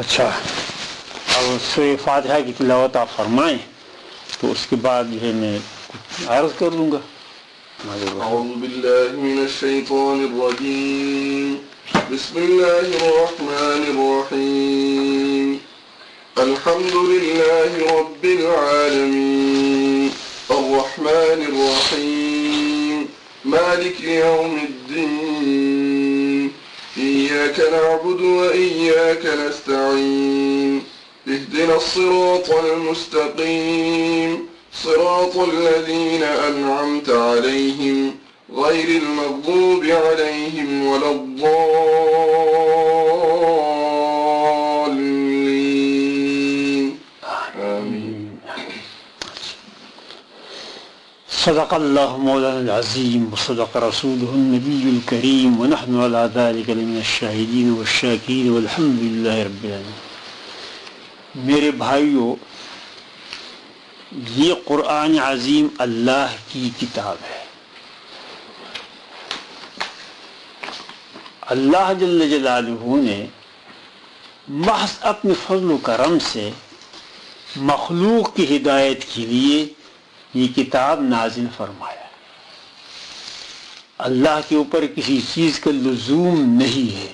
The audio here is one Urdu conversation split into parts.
اچھا، اب سورہ فاتحہ کی تلاوت آپ فرمائیں تو اس کے بعد جو ہے میں عرض کر لوں گا. اعوذ باللہ من الشیطان الرجیم بسم اللہ الرحمن الرحیم الحمد للہ رب العالمین الرحمن الرحیم مالک یوم الدین إياك نعبد وإياك نستعين اهدنا الصراط المستقيم صراط الذين أنعمت عليهم غير المغضوب عليهم ولا الضالين آمين. صدق الله مولانا العظيم وصدق رسوله النبي الكريم ونحن على ذلك لمن الشاهدين والشاكرين والحمد لله رب العالمين. میرے بھائیو، یہ قرآن عظیم اللہ کی کتاب ہے. اللہ جل جلالہ نے محض اپنے فضل و کرم سے مخلوق کی ہدایت کے لیے یہ کتاب نازل فرمایا. اللہ کے اوپر کسی چیز کا لزوم نہیں ہے.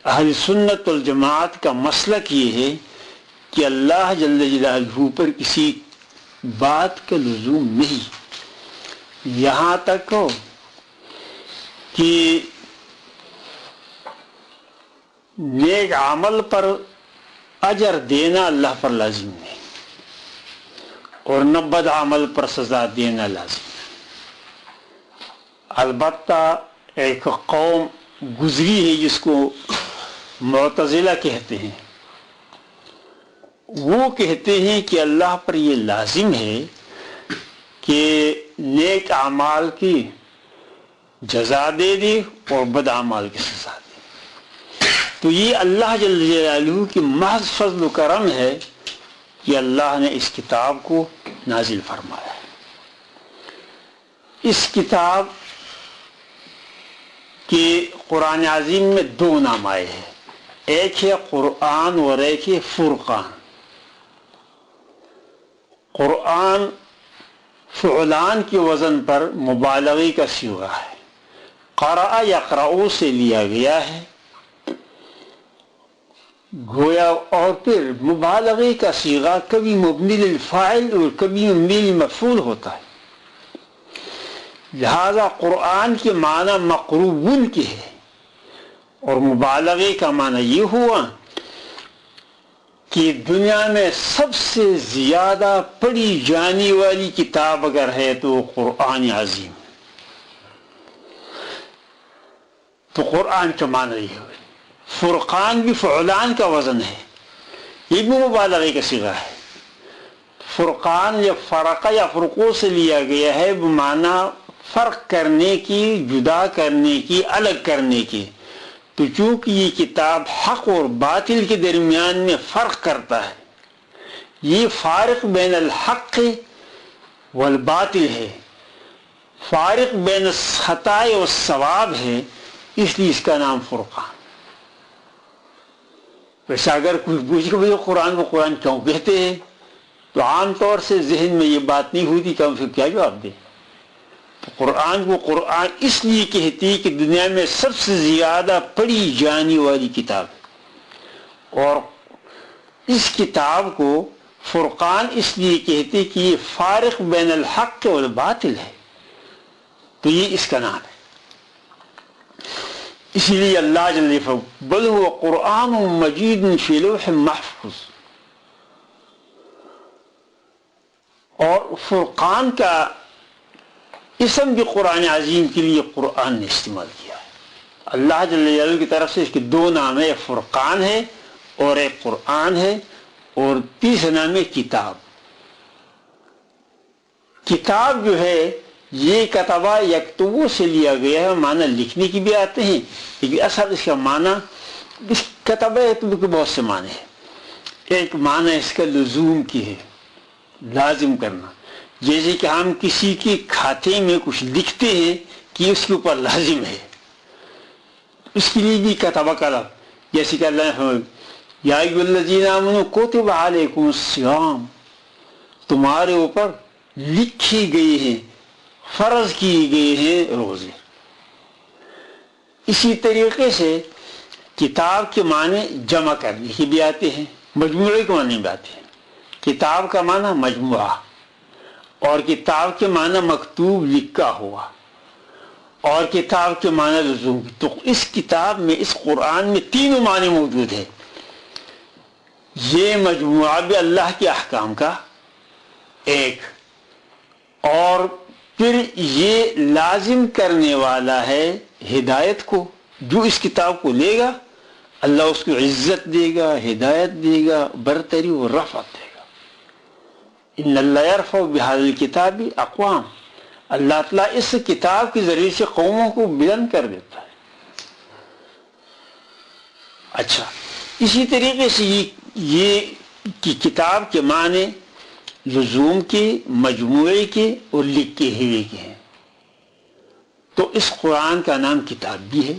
اہل سنت والجماعت کا مسلک یہ ہے کہ اللہ جل جلالہ پر کسی بات کا لزوم نہیں، یہاں تک ہو کہ نیک عمل پر اجر دینا اللہ پر لازم نہیں اور نہ بد عمل پر سزا دینا لازم. البتہ ایک قوم گزری ہے جس کو معتزلہ کہتے ہیں. وہ کہتے ہیں کہ اللہ پر یہ لازم ہے کہ نیک اعمال کی جزا دے دے اور بد اعمال کی سزا دے. تو یہ اللہ جل جلالہ کی محض فضل و کرم ہے کہ اللہ نے اس کتاب کو نازل فرمایا. اس کتاب کے قرآن عظیم میں دو نام آئے ہیں، ایک ہے قرآن اور ایک ہے فرقان. قرآن فعلان کے وزن پر مبالغے کا صیغہ ہے. قرأ یقرأ سے لیا گیا ہے گویا، اور پھر مبالغے کا صیغہ کبھی مبنی للفاعل اور کبھی مبنی للمفعول ہوتا ہے. لہذا قرآن کے معنی مقروبن کے ہے اور مبالغے کا معنی یہ ہوا کہ دنیا میں سب سے زیادہ پڑھی جانے والی کتاب اگر ہے تو قرآن عظیم. تو قرآن کا معنی یہ ہے. فرقان بھی فعلان کا وزن ہے، یہ بھی مبالغے کا صیغہ ہے. فرقان یا فرقہ یا فرقوں سے لیا گیا ہے بمعنی فرق کرنے کی، جدا کرنے کی، الگ کرنے کی. تو چونکہ یہ کتاب حق اور باطل کے درمیان میں فرق کرتا ہے، یہ فارق بین الحق والباطل ہے، فارق بین الخطا والصواب ہے، اس لیے اس کا نام فرقان. ویسے اگر کوئی پوچھے کہ قرآن کو قرآن کیوں کہتے ہیں تو عام طور سے ذہن میں یہ بات نہیں ہوتی کہ ہم پھر کیا جواب دیں. قرآن کو قرآن اس لیے کہتی کہ دنیا میں سب سے زیادہ پڑھی جانے والی کتاب ہے، اور اس کتاب کو فرقان اس لیے کہتے کہ یہ فارق بین الحق والباطل ہے، تو یہ اس کا نام ہے. اسی لیے اللہ جل فرماتا بل هو قرآن مجید فی لوح محفوظ. اور فرقان کا اسم بھی قرآن عظیم کے لیے قرآن نے استعمال کیا ہے. اللہ جل جلالہ کی طرف سے اس کے دو نام ہیں، ایک فرقان ہے اور ایک قرآن ہے، اور تیسرا نام ہے کتاب. کتاب جو ہے یہ کتبہ یکتبو سے لیا گیا ہے، معنی لکھنے کی بھی آتے ہیں لیکن اصل اس کا معنی اس کتبہ یکتبو کے بہت سے معنی ہیں. ایک معنی اس کا لزوم کی ہے، لازم کرنا، جیسے کہ ہم کسی کے کھاتے میں کچھ لکھتے ہیں کہ اس کے اوپر لازم ہے، اس کے لیے بھی کتبہ کا لفظ جیسے کہ اللہ نے فرمایا یا ایھا الذین آمنوا کتب علیکم الصیام، تمہارے اوپر لکھی گئی ہیں، فرض کیے گئے ہیں روزے۔ اسی طریقے سے کتاب کے معنی جمع کرنے کے بھی آتے ہیں، مجموعے کے معنی بھی آتے ہیں۔ کتاب کا معنی مجموعہ، اور کتاب کے معنی مکتوب لکھا ہوا، اور کتاب کے معنی لزوم۔ تو اس کتاب میں، اس قرآن میں تینوں معنی موجود ہیں۔ یہ مجموعہ بھی اللہ کے احکام کا ایک، اور پھر یہ لازم کرنے والا ہے ہدایت کو۔ جو اس کتاب کو لے گا اللہ اس کو عزت دے گا، ہدایت دے گا، برتری و رفعت دے گا۔ ان اللہ یرفع بہذا الکتاب اقوام، اللہ تعالیٰ اس کتاب کے ذریعے سے قوموں کو بلند کر دیتا ہے۔ اچھا، اسی طریقے سے یہ کتاب کے معنی لزوم کے، مجموعے کے اور لکھے ہوئے کے ہیں۔ تو اس قرآن کا نام کتاب بھی ہے،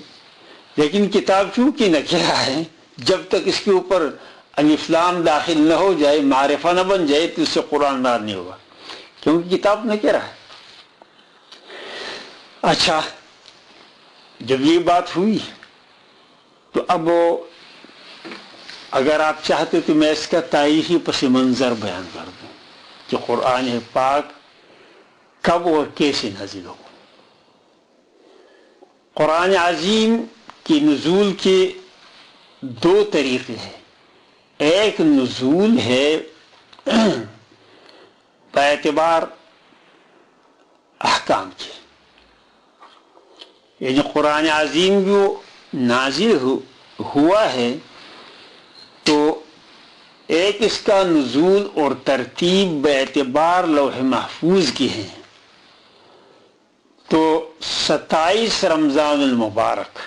لیکن کتاب چونکہ نکرہ ہے، جب تک اس کے اوپر الف لام داخل نہ ہو جائے، معرفہ نہ بن جائے، تو اس سے قرآن مراد نہیں ہوگا، کیونکہ کتاب نکرہ ہے۔ اچھا، جب یہ بات ہوئی تو اب اگر آپ چاہتے تو میں اس کا تاریخی پس منظر بیان کر دوں کہ قرآن پاک کب اور کیسے نازل ہو۔ قرآن عظیم کی نزول کے دو طریقے ہیں۔ ایک نزول ہے باعتبار احکام کے، یعنی قرآن عظیم جو نازل ہوا ہے تو ایک اس کا نزول اور ترتیب باعتبار لوح محفوظ کی ہے۔ تو 27 رمضان المبارک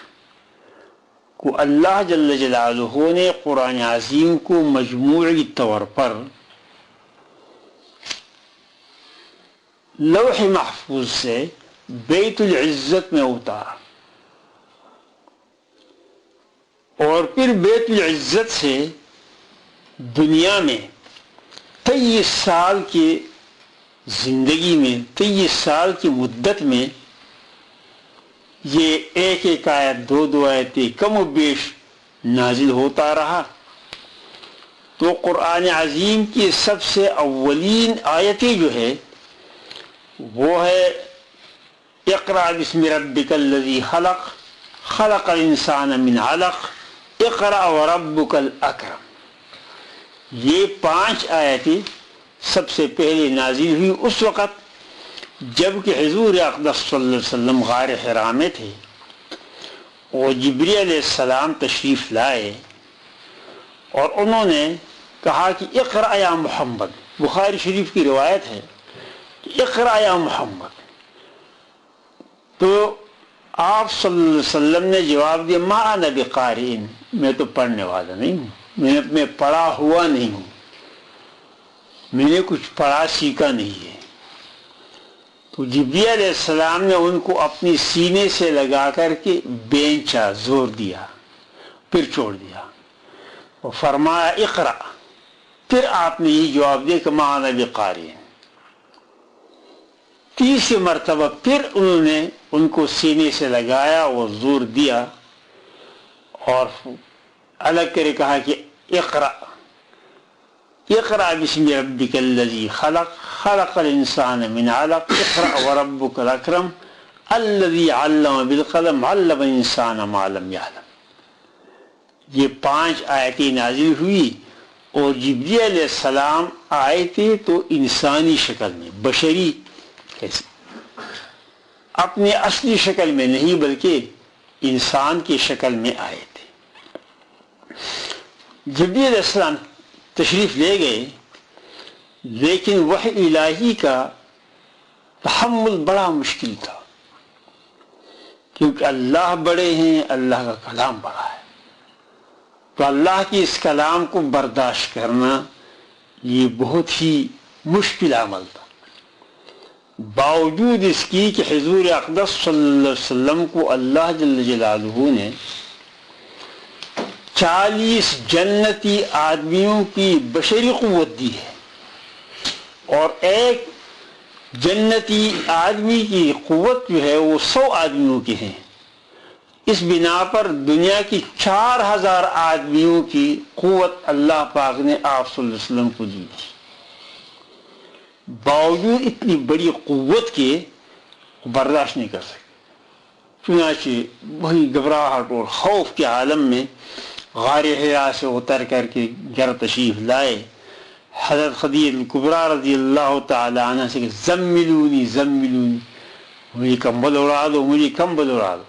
کو اللہ جل جلالہ نے قرآن عظیم کو مجموعی طور پر لوح محفوظ سے بیت العزت میں اتارا، اور پھر بیت العزت سے دنیا میں 23 سال کی زندگی میں، 23 سال کی مدت میں یہ ایک ایک آیت، دو آیتیں کم و بیش نازل ہوتا رہا۔ تو قرآن عظیم کی سب سے اولین آیتیں جو ہے وہ ہے اقرأ بسم ربک الذی خلق، خلق الانسان من علق، اقرأ وربک الاکرم۔ یہ 5 آیتیں سب سے پہلے نازل ہوئی اس وقت جب کہ حضور اقدس صلی اللہ علیہ وسلم غار حرا میں تھے، اور جبریل علیہ السلام تشریف لائے اور انہوں نے کہا کہ اقرأ یا محمد، بخاری شریف کی روایت ہے کہ اقرأ یا محمد۔ تو آپ صلی اللہ علیہ وسلم نے جواب دیا ما انا بقارئ، میں تو پڑھنے والا نہیں ہوں، میں پڑھا ہوا نہیں ہوں، میں نے کچھ پڑھا سیکھا نہیں ہے۔ تو جبریل علیہ السلام نے ان کو اپنی سینے سے لگا کر کے بینچا، زور دیا، پھر چھوڑ دیا اور فرمایا اقرأ۔ پھر آپ نے یہ جواب دیا کہ ما انا بقارئ۔ تیسری مرتبہ پھر انہوں نے ان کو سینے سے لگایا اور زور دیا اور الگ کرے کہا کہ اقرأ، اقرأ بسم ربک الذی خلق، خلق الانسان من علق، اقرأ وربک الاکرم الذی علم بالقلم، علم الانسان ما لم یعلم۔ یہ 5 آیتیں نازل ہوئی، اور جبریل علیہ السلام آئے تھے تو انسانی شکل میں، بشری اپنی اصلی شکل میں نہیں بلکہ انسان کی شکل میں آئے تھے۔ جبریل علیہ السلام تشریف لے گئے، لیکن وحی الہی کا تحمل بڑا مشکل تھا، کیونکہ اللہ بڑے ہیں، اللہ کا کلام بڑا ہے، تو اللہ کی اس کلام کو برداشت کرنا یہ بہت ہی مشکل عمل تھا۔ باوجود اس کی کہ حضور اقدس صلی اللہ علیہ وسلم کو اللہ جل جلالہ نے 40 جنتی آدمیوں کی بشری قوت دی ہے اور ایک جنتی آدمی کی قوت جو ہے وہ 100 آدمیوں کی ہے. اس بنا پر دنیا کی 4000 آدمیوں کی قوت اللہ پاک نے آپ صلی اللہ علیہ وسلم کو دی. باوجود اتنی بڑی قوت کے برداشت نہیں کر سکتے. چنانچہ وہی گھبراہٹ اور خوف کے عالم میں غار حرا سے اتر کر کے گھر تشریف لائے. حضرت خدیجہ الکبریٰ رضی اللہ تعالی عنہ سے کہ زملونی زملونی، مجھے کمبل اڑا دو، مجھے کمبل اڑا دو.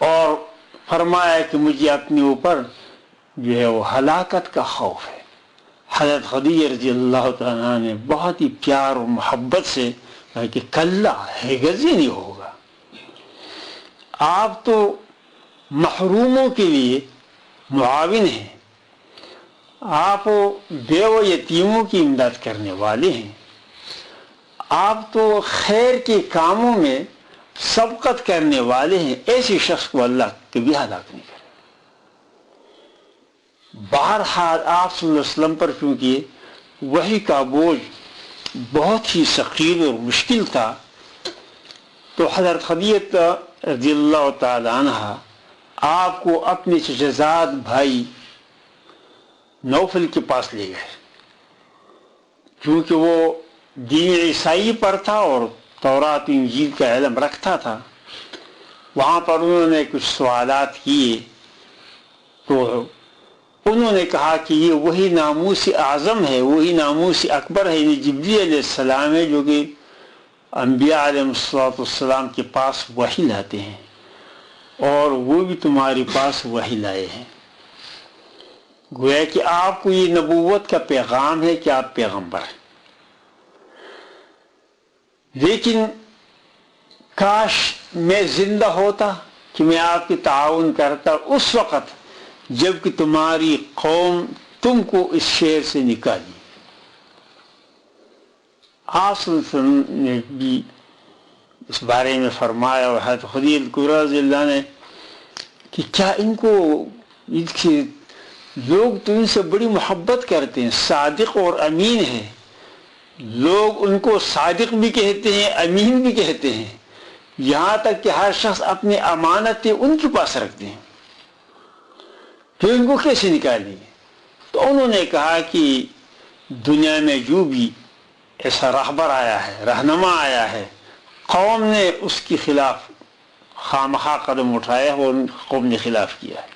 اور فرمایا کہ مجھے اپنے اوپر جو ہے وہ ہلاکت کا خوف ہے. حضرت خدیجہ رضی اللہ تعالیٰ عنہ نے بہت ہی پیار اور محبت سے کہا کہ کلا ہرگز ہی نہیں ہوگا، آپ تو محروموں کے لیے معاون ہیں، آپ بیوہ یتیموں کی امداد کرنے والے ہیں، آپ تو خیر کے کاموں میں سبقت کرنے والے ہیں. ایسے شخص کو اللہ کبھی ہلاک نہیں کرے. بہرحال آپ صلی اللہ علیہ وسلم پر چونکہ وحی کا بوجھ بہت ہی ثقیل اور مشکل تھا، تو حضرت خدیجہ رضی اللہ تعالی عنہ آپ کو اپنے چچزاد بھائی نوفل کے پاس لے گئے، کیونکہ وہ دین عیسائی پر تھا اور تورات انجیل کا علم رکھتا تھا. وہاں پر انہوں نے کچھ سوالات کیے تو انہوں نے کہا کہ یہ وہی ناموس اعظم ہے، وہی ناموس اکبر ہے، یعنی جبریل علیہ السلام ہے جو کہ انبیاء علیہ السلام کے پاس وحی لاتے ہیں، اور وہ بھی تمہارے پاس وحی لائے ہیں. گویا کہ آپ کو یہ نبوت کا پیغام ہے کہ آپ پیغمبر ہیں. لیکن کاش میں زندہ ہوتا کہ میں آپ کی تعاون کرتا اس وقت جب کہ تمہاری قوم تم کو اس شہر سے نکالی. آپ صلی اللہ علیہ وسلم نے بھی اس بارے میں فرمایا اور حضرت خدیجہ الکبریٰ رضی اللہ عنہ نے کہ کیا ان کو لوگ تو ان سے بڑی محبت کرتے ہیں، صادق اور امین ہے، لوگ ان کو صادق بھی کہتے ہیں، امین بھی کہتے ہیں، یہاں تک کہ ہر شخص اپنی امانتیں ان کے پاس رکھتے ہیں، پھر ان کو کیسے نکالیں گے؟ تو انہوں نے کہا کہ دنیا میں جو بھی ایسا رہبر آیا ہے، رہنما آیا ہے، قوم نے اس کے خلاف خامخواہ قدم اٹھایا اور قوم نے خلاف کیا ہے.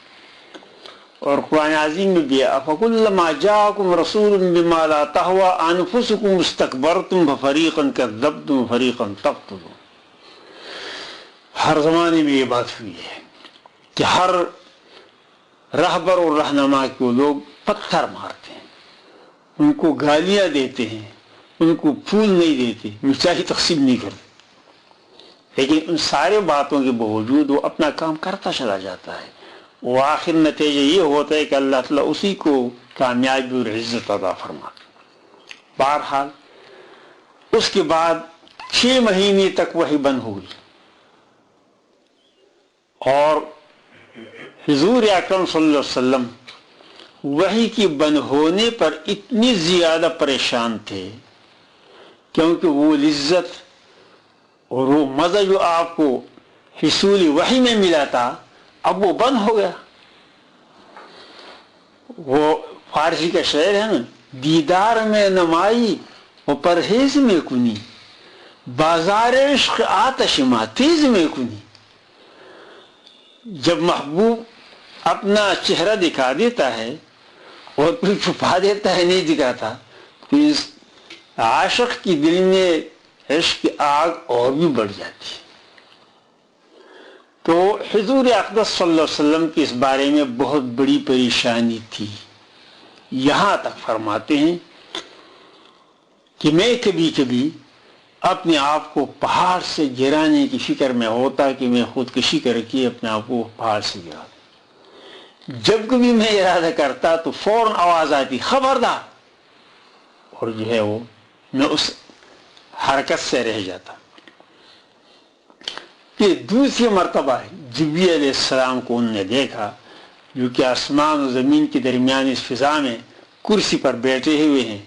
اور قرآن عظیم میں بھی فَكُلَّمَا جَاءَكُمْ رَسُولٌ بِمَا لَا تَهْوَىٰ أَنفُسُكُمُ اسْتَكْبَرْتُمْ فَفَرِيقًا كَذَّبْتُمْ وَفَرِيقًا تَقْتُلُونَ. ہر زمانے میں یہ بات ہوئی ہے کہ ہر رہبر اور رہنما کو لوگ پتھر مارتے ہیں، ان کو گالیاں دیتے ہیں، ان کو پھول نہیں دیتے، مٹھائی تقسیم نہیں کرتے، لیکن ان سارے باتوں کے باوجود وہ اپنا کام کرتا چلا جاتا ہے. وہ آخر نتیجہ یہ ہوتا ہے کہ اللہ تعالیٰ اسی کو کامیابی اور عزت عطا فرماتا. بہرحال اس کے بعد 6 مہینے تک وحی بند ہو گئی اور حضور اکرم صلی اللہ علیہ وسلم وحی کی بند ہونے پر اتنی زیادہ پریشان تھے کیونکہ وہ لذت اور وہ مزہ جو آپ کو حصول وحی میں ملا تھا اب وہ بند ہو گیا. وہ فارسی کا شعر ہے نا، دیدار میں نمائی و پرہیز میں کنی، بازار عشق آتش ما تیز میں کنی. جب محبوب اپنا چہرہ دکھا دیتا ہے اور پھر چھپا دیتا ہے، نہیں دکھاتا، تو اس عاشق کی دل میں عشق کی آگ اور بھی بڑھ جاتی ہے. تو حضور اقدس صلی اللہ علیہ وسلم کی اس بارے میں بہت بڑی پریشانی تھی. یہاں تک فرماتے ہیں کہ میں کبھی کبھی اپنے آپ کو پہاڑ سے گرانے کی فکر میں ہوتا کہ میں خودکشی کر کے اپنے آپ کو پہاڑ سے گرا دوں. جب کبھی میں ارادہ کرتا تو فوراً آواز آتی خبردار، اور جو ہے وہ میں اس حرکت سے رہ جاتا. کہ دوسری مرتبہ جبریل علیہ السلام کو انہوں نے دیکھا، جو کہ آسمان و زمین کے درمیان اس فضا میں کرسی پر بیٹھے ہوئے ہیں،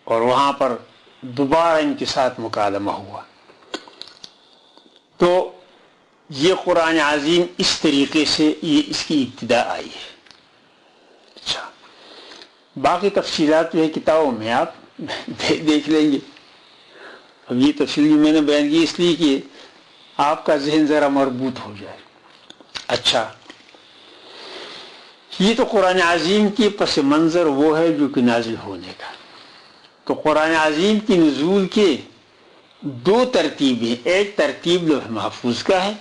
اور وہاں پر دوبارہ ان کے ساتھ مکالمہ ہوا. تو یہ قرآن عظیم اس طریقے سے یہ اس کی ابتدا آئی ہے. اچھا، باقی تفصیلات جو ہے کتابوں میں آپ دیکھ لیں گے. اب یہ تفصیل میں نے بیان کی اس لیے کہ آپ کا ذہن ذرا مربوط ہو جائے. اچھا، یہ تو قرآن عظیم کی پس منظر وہ ہے جو کہ نازل ہونے کا. تو قرآن عظیم کی نزول کے دو ترتیبیں، ایک ترتیب لوح محفوظ کا ہے.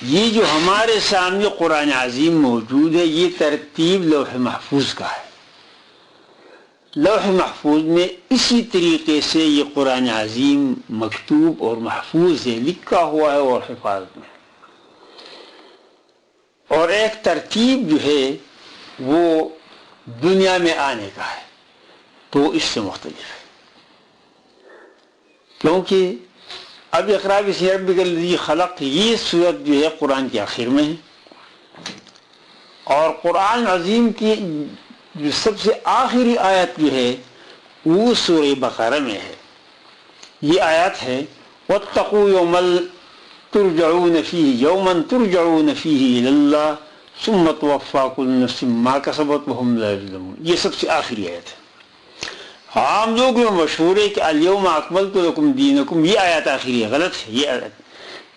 یہ جو ہمارے سامنے قرآن عظیم موجود ہے یہ ترتیب لوح محفوظ کا ہے. لوح محفوظ میں اسی طریقے سے یہ قرآن عظیم مکتوب اور محفوظ ہے، لکھا ہوا ہے اور حفاظت میں. اور ایک ترتیب جو ہے وہ دنیا میں آنے کا ہے، تو اس سے مختلف ہے. کیونکہ اب اقرا باسم ربک الذی خلق یہ صورت جو ہے قرآن کے آخر میں ہے، اور قرآن عظیم کی جو سب سے آخری آیت جو ہے وہ سورہ بقرہ میں ہے. یہ آیت ہے واتقوا یوما ترجعون فیہ الی اللہ ثم توفی کل نفس ما کسبت وہم لا یظلمون. یہ سب سے آخری آیت ہے. عام لوگ میں مشہور ہے کہ الیوم اکملت لکم دینکم، یہ آیت آخری ہے، غلط ہے.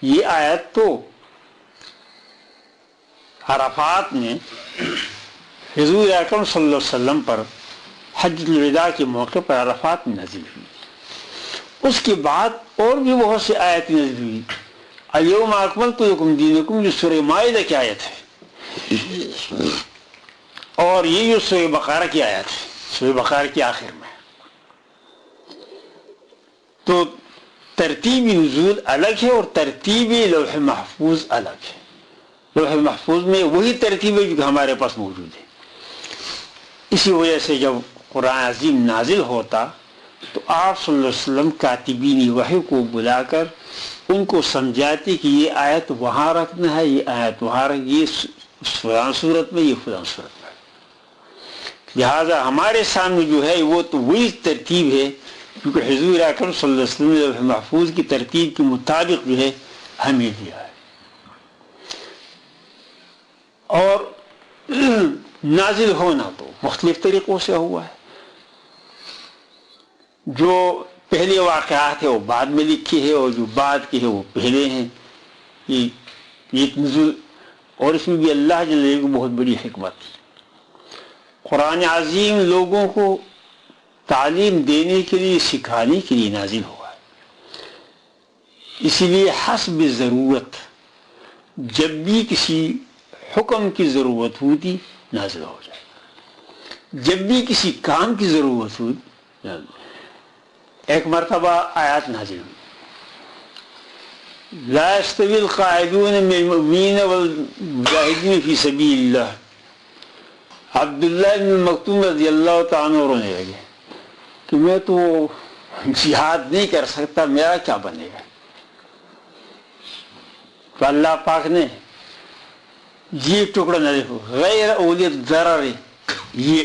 یہ آیت تو عرفات میں حضور اکرم صلی اللہ علیہ وسلم پر حجۃ الوداع کے موقع پر عرفات میں نازل ہوئی. اس کے بعد اور بھی بہت سی آیت نازل ہوئی. الیوم اکملت لکم دینکم جو سورہ مائدہ کی آیت ہے، اور یہ جو سورہ بقرہ کی آیت ہے، سورہ بقرہ کے آخر میں. تو ترتیب نزول الگ ہے اور ترتیب لوح محفوظ الگ ہے. لوح محفوظ میں وہی ترتیب ہے جو ہمارے پاس موجود ہے. اسی وجہ سے جب قرآن عظیم نازل ہوتا تو آپ صلی اللہ علیہ وسلم کاتبین وحی کو بلا کر ان کو سمجھاتے کہ یہ آیت وہاں رکھنا ہے، یہ آیت وہاں رکھنا، یہ فلاں صورت میں، یہ فلاں صورت میں. لہذا ہمارے سامنے جو ہے وہ تو وہی ترتیب ہے کیونکہ حضور اکرم صلی اللہ علیہ وسلم نے لوح محفوظ کی ترتیب کے مطابق جو ہے ہمیں دیا ہے. اور نازل ہونا تو مختلف طریقوں سے ہوا ہے. جو پہلے واقعات ہیں وہ بعد میں لکھے ہیں، اور جو بعد کے ہیں وہ پہلے ہیں. یہ نزول، اور اس میں بھی اللہ جل جلالہ کی بہت بڑی حکمت. قرآن عظیم لوگوں کو تعلیم دینے کے لیے، سکھانے کے لیے نازل ہوا ہے. اسی لیے حسب ضرورت جب بھی کسی حکم کی ضرورت ہوتی نازل ہو جائے، جب بھی کسی کام کی ضرورت ہوتی. ایک مرتبہ آیات نازل ہوئی لا يستوي القاعدون من المؤمنین والمجاہدین فی سبیل اللہ. عبداللہ بن مکتوم رضی اللہ تعالیٰ عنہ رونے لگے کہ میں تو جہاد نہیں کر سکتا، میرا کیا بنے گا. تو اللہ پاک نے یہ ٹکڑا نازل ہو غیر اولی الضرر، یہ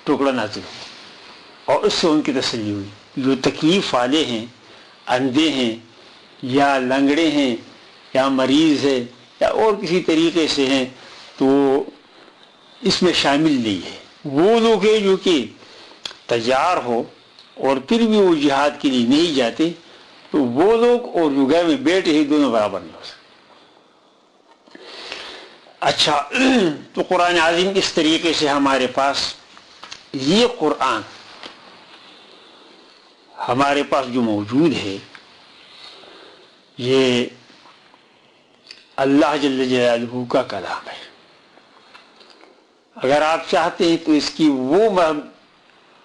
ٹکڑا نازل ہو، اور اس سے ان کی تسلی ہوئی. جو تکلیف والے ہیں، اندھے ہیں یا لنگڑے ہیں یا مریض ہے یا اور کسی طریقے سے ہیں، تو اس میں شامل نہیں ہے. وہ لوگ ہیں جو کہ تیار ہو اور پھر بھی وہ جہاد کے لیے نہیں جاتے، تو وہ لوگ اور جو گھر میں بیٹھے ہیں دونوں برابر نہیں ہو سکتے. اچھا، تو قرآن عظیم اس طریقے سے ہمارے پاس یہ قرآن ہمارے پاس جو موجود ہے یہ اللہ جل جلالہ کا کلام ہے. اگر آپ چاہتے ہیں تو اس کی وہ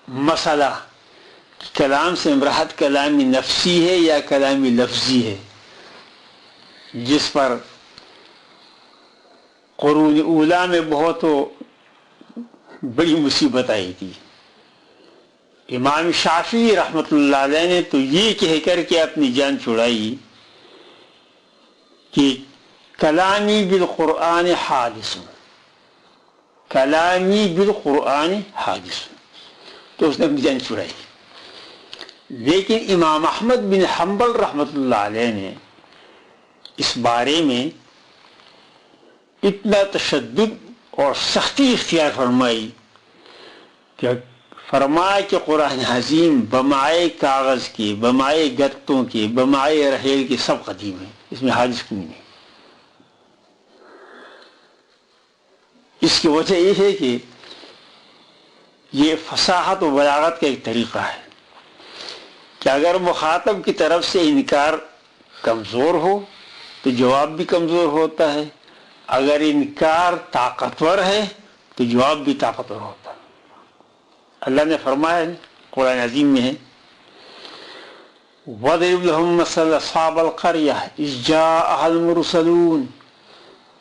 مسئلہ کلام سے مراد کلامی نفسی ہے یا کلامی لفظی ہے، جس پر قرون اولیٰ میں بہت بڑی مصیبت آئی تھی. امام شافعی رحمۃ اللہ علیہ نے تو یہ کہہ کر کے اپنی جان چھڑائی کہ کلامی بالقرآن حادث، کلامی بالقرآن حادث، تو اس نے اپنی جان چھڑائی. لیکن امام احمد بن حنبل رحمۃ اللہ علیہ نے اس بارے میں اتنا تشدد اور سختی اختیار فرمائی کہ فرمایا کہ قرآن عظیم بمائے کاغذ کے، بمائے گتوں کے، بمائے رحیل کے سب قدیم ہیں، اس میں حادث کوئی نہیں. اس کی وجہ یہ ہے کہ یہ فصاحت و بلاغت کا ایک طریقہ ہے کہ اگر مخاطب کی طرف سے انکار کمزور ہو تو جواب بھی کمزور ہوتا ہے، اگر انکار طاقتور ہے تو جواب بھی طاقتور ہوتا ہے. اللہ نے فرمایا ہے قرآن عظیم میں ہے وَضْرِبْ لَهُم مَّثَلَ أَصْحَابَ الْقَرْيَةِ إِذْ جَاءَهَا الْمُرْسَلُونَ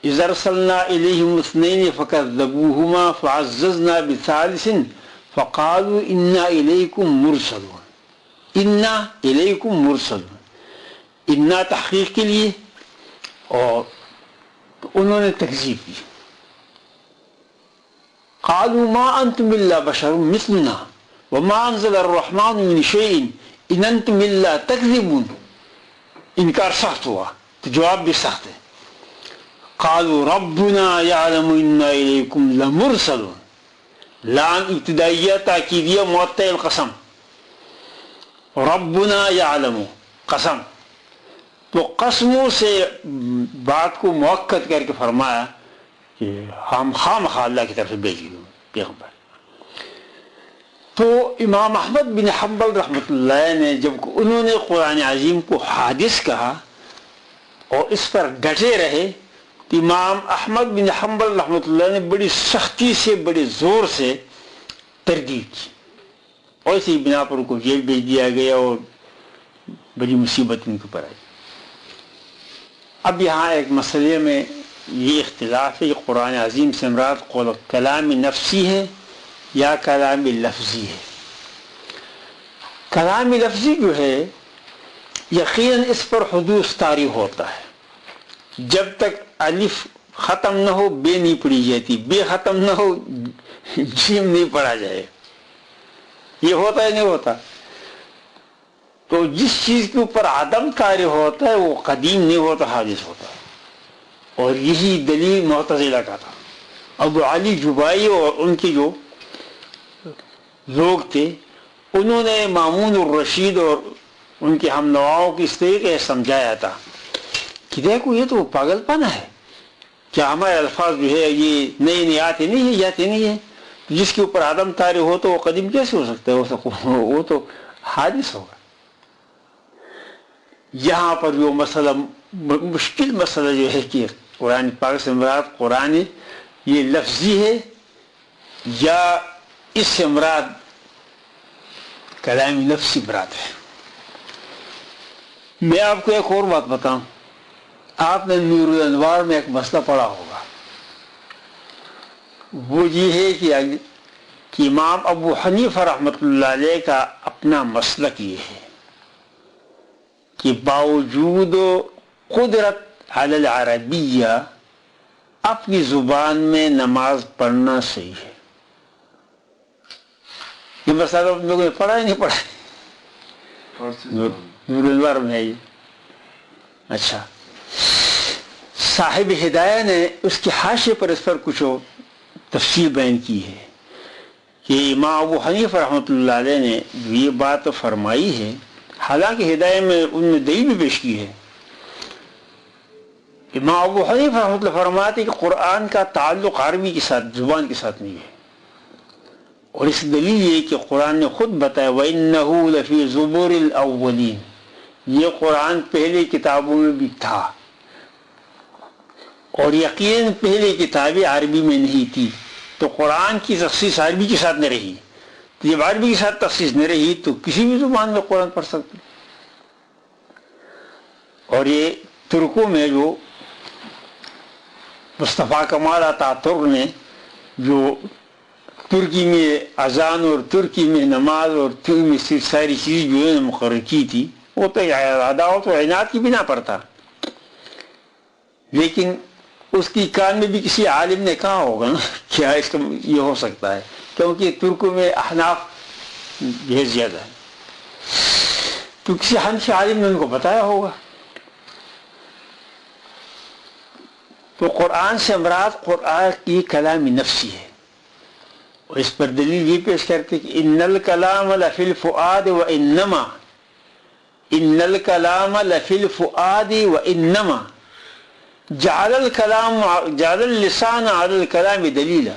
إِذْ أَرْسَلْنَا إِلَيْهِمْ اثْنَيْنِ فَكَذَّبُوهُمَا فَعَزَّزْنَا بِثَالِثٍ فَقَالُوا إِنَّا إِلَيْكُمْ مُرْسَلُونَ. إِنَّا إِلَيْكُمْ مُرْسَلُونَ، إِنَّا تحقیق کے لیے، اور انہوں نے تکذیب کی. قالوا ما انتم الا بشر مثلنا وما انزل الرحمن من شيء ان انتم الا تكذبون. انکار سخت ہوا تو جواب بھی سخت ہے. قالوا ربنا يعلم انا اليكم لمرسلون. لام ابتدائیہ تاکیدیہ معطل القسم، ربنا يعلم قسم، تو قسموں سے بات کو مؤکد کر کے فرمایا کہ ہم خواہ اللہ کی طرف سے بھیجی ہوں پیغمبر. تو امام احمد بن حنبل رحمۃ اللہ نے جب انہوں نے قرآن عظیم کو حادث کہا اور اس پر ڈٹے رہے تو امام احمد بن حنبل رحمۃ اللہ نے بڑی سختی سے، بڑے زور سے تردید کی، اور اسی بنا پر ان کو جیل بھیج دیا گیا اور بڑی مصیبت ان کے اوپر آئی. اب یہاں ایک مسئلے میں یہ اختلاف ہے کہ قرآن عظیم سے مراد کلام نفسی ہے یا کلام لفظی ہے. کلام لفظی جو ہے یقیناً اس پر حدوث طاری ہوتا ہے. جب تک الف ختم نہ ہو بے نہیں پڑھی جاتی، بے ختم نہ ہو جیم نہیں پڑھا جائے. یہ ہوتا ہے نہیں ہوتا؟ تو جس چیز کے اوپر عدم طاری ہوتا ہے وہ قدیم نہیں ہوتا، حادث ہوتا ہے. اور یہی دلیل معتزلہ کا تھا. ابو علی جبائی اور ان کے جو لوگ تھے انہوں نے مامون الرشید اور ان کے ہم نواؤں کی اس طریقے سے سمجھایا تھا کہ دیکھو یہ تو پاگل پنا ہے، کیا ہمارے الفاظ جو ہے یہ نئے نئے آتے نہیں ہیں، جس کے اوپر عدم طاری ہو تو وہ قدیم کیسے ہو سکتا ہے، وہ تو حادث ہوگا. یہاں پر جو مسئلہ مشکل مسئلہ جو ہے کہ قرآن پاک سے مراد قرآن یہ لفظی ہے یا اس سے مراد کلام نفسی مراد ہے. میں آپ کو ایک اور بات بتاؤں، آپ نے نور الانوار میں ایک مسئلہ پڑھا ہوگا، وہ یہ ہے کہ امام ابو حنیفہ رحمۃ اللہ علیہ کا اپنا مسلک یہ ہے کہ باوجود قدرت علی العربیہ اپنی زبان میں نماز پڑھنا صحیح ہے. یہ مسئلہ آپ لوگوں نے پڑھا ہی نہیں پڑھا؟ نور الانوار میں ہے یہ. اچھا، صاحب ہدایہ نے اس کے حاشیے پر اس پر کچھ تفصیل بیان کی ہے کہ امام ابو حنیفہ رحمۃ اللہ علیہ نے یہ بات فرمائی ہے، حالانکہ ہدایہ میں ان نے دلیل بھی پیش کی ہے. امام ابو حنیفہ رحمۃ اللہ فرماتے ہیں کہ قرآن کا تعلق عربی کے ساتھ، زبان کے ساتھ نہیں ہے، اور اس دلیل یہ کہ قرآن نے خود بتایا وَإِنَّهُ لَفِي زُبُرِ الْأَوَّلِينَ، یہ قرآن پہلے کتابوں میں بھی تھا، اور یقیناً پہلے کتابیں عربی میں نہیں تھی، تو قرآن کی تخصیص عربی کے ساتھ نہ رہی. تو جب عربی کے ساتھ تخصیص نہ رہی تو کسی بھی زبان میں قرآن پڑھ سکتے. اور یہ ترکوں میں جو مصطفیٰ کمال اتاتورک نے جو ترکی میں اذان اور ترکی میں نماز اور ترکی میں ساری چیز جو ہے مقرر کی تھی، وہ تو عداوت و عناد کی بنا پر تھا، لیکن اس کی کان میں بھی کسی عالم نے کہا ہوگا نا کیا اس کا یہ ہو سکتا ہے، کیونکہ ترکوں میں احناف بہت زیادہ ہے، تو کسی حنفی عالم نے ان کو بتایا ہوگا۔ تو قرآن سے مراد قرآن کی کلام نفسی ہے، اور اس پر دلیل یہ پیش کرتے کہ ان الکلام لفی الفؤاد وانما، ان الکلام لفی الفؤاد وانما جعل اللسان علی الکلام دلیلا۔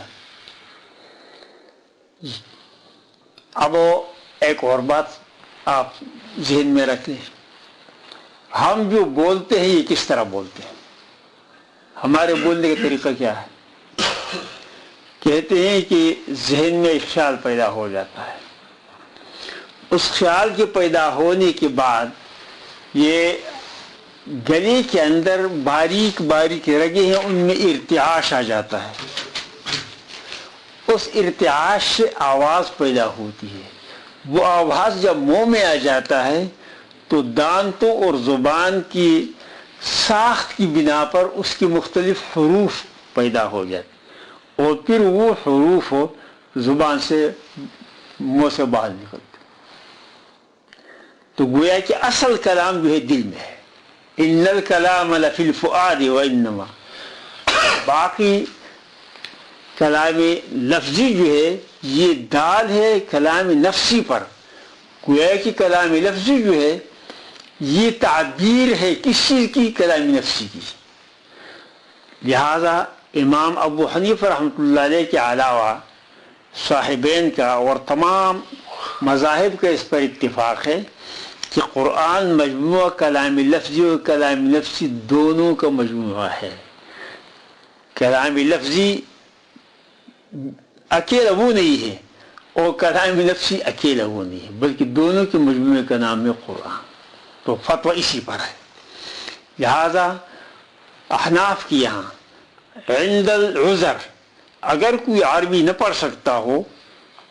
اب ایک اور بات آپ ذہن میں رکھ لیں، ہم جو بولتے ہیں یہ کس طرح بولتے ہیں، ہمارے بولنے کا طریقہ کیا ہے؟ کہتے ہیں کہ ذہن میں ایک خیال پیدا ہو جاتا ہے، اس خیال کے پیدا ہونے کے بعد یہ گلے کے اندر باریک باریک رگیں ہیں، ان میں ارتعاش آ جاتا ہے، اس ارتعاش سے آواز پیدا ہوتی ہے، وہ آواز جب منہ میں آ جاتا ہے تو دانتوں اور زبان کی ساخت کی بنا پر اس کے مختلف حروف پیدا ہو جاتے، اور پھر وہ حروف زبان سے منہ سے باہر نکلتے، تو گویا کہ اصل کلام جو ہے دل میں ہے، ان الکلام لفی الفؤاد وانما، باقی کلام لفظی جو ہے یہ دال ہے کلام نفسی پر، گویا کہ کلام لفظی جو ہے یہ تعبیر ہے کس چیز کی؟ کلام نفسی کی۔ لہذا امام ابو حنیفہ رحمۃ اللہ علیہ کے علاوہ صاحبین کا اور تمام مذاہب کا اس پر اتفاق ہے کہ قرآن مجموعہ کلام لفظی اور کلام نفسی دونوں کا مجموعہ ہے۔ کلام لفظی اکیلا وہ نہیں ہے اور کلام نفسی اکیلا وہ نہیں ہے، بلکہ دونوں کے مجموعے کا نام ہے قرآن۔ تو فتویٰ اسی پر ہے۔ لہذا احناف کی یہاں عند العذر اگر کوئی عربی نہ پڑھ سکتا ہو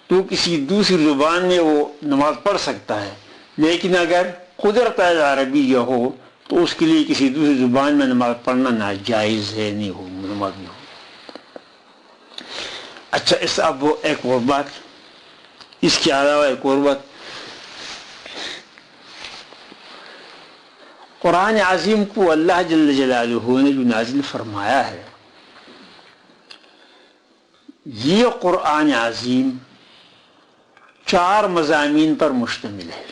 تو کسی دوسری زبان میں وہ نماز پڑھ سکتا ہے، لیکن اگر قدرت عربی یہ ہو تو اس کے لیے کسی دوسری زبان میں نماز پڑھنا ناجائز ہے، نہیں ہو نماز نہیں ہو۔ اچھا، اس اب وہ ایک اور بات، اس کے علاوہ ایک اور بات، قرآن عظیم کو اللہ جل جلالہ نے جو نازل فرمایا ہے، یہ قرآن عظیم 4 مضامین پر مشتمل ہے،